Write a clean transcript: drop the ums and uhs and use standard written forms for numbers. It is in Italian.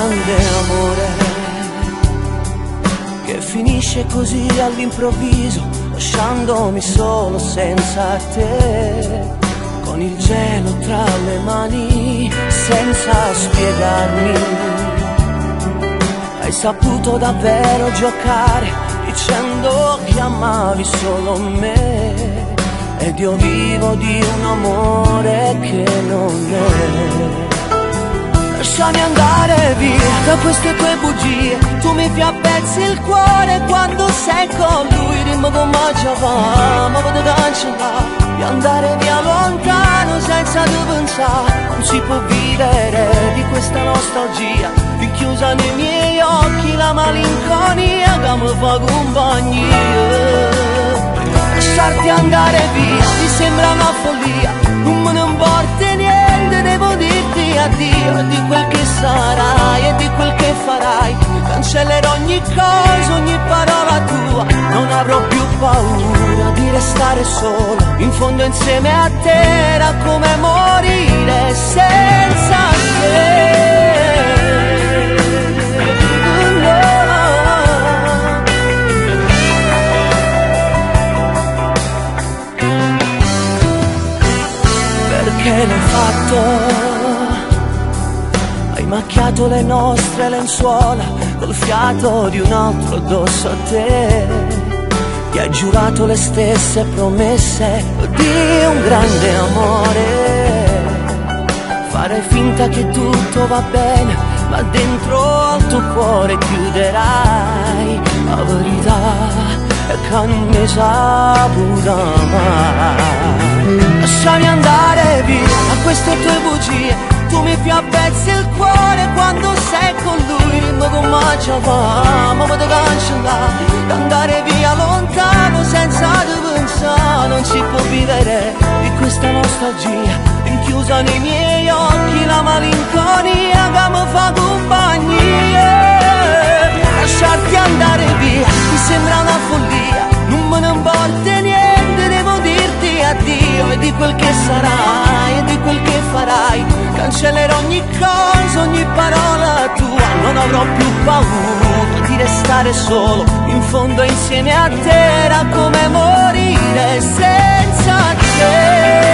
grande amore che finisce così all'improvviso, lasciandomi solo senza te, con il gelo tra le mani, senza spiegarmi. Hai saputo davvero giocare, dicendo che amavi solo me, ed io vivo di un amore che non è. Lasciami andare via da queste tue bugie, tu mi fai a pezzi il cuore quando sei con lui. Dimmi come ci va, ma vado cancellare e andare via lontano senza tu pensare. Non si può vivere di questa nostalgia, rinchiusa nei miei occhi la malinconia che mi fa compagnia. Lasciarti andare via mi sembra una follia, non me ne importa niente, devo dirti addio. E di quel che sarai e di quel che farai cancellerò ogni cosa, ogni parola tua. Non avrò più paura di restare solo, in fondo insieme a te era come morire senza te. Che l'hai fatto? Hai macchiato le nostre lenzuola col fiato di un altro addosso a te. Ti hai giurato le stesse promesse di un grande amore. Fare finta che tutto va bene, ma dentro al tuo cuore chiuderai la verità che non ne saprà mai. Lasciami andare via a queste tue bugie, tu mi fai a pezzi il cuore quando sei con lui. Dimmi come ci va, ma vado cancellare e andare via lontano senza tu pensare. Non si può vivere di questa nostalgia, rinchiusa nei miei occhi la malinconia che mi fa compagnia. Lasciarti andare via mi sembra una follia, non me ne importa niente, devo dirti addio. E di quel che sarai e di quel che farai cancellerò ogni cosa, ogni parola tua. Non avrò più paura di restare solo, in fondo insieme a te era come morire senza te.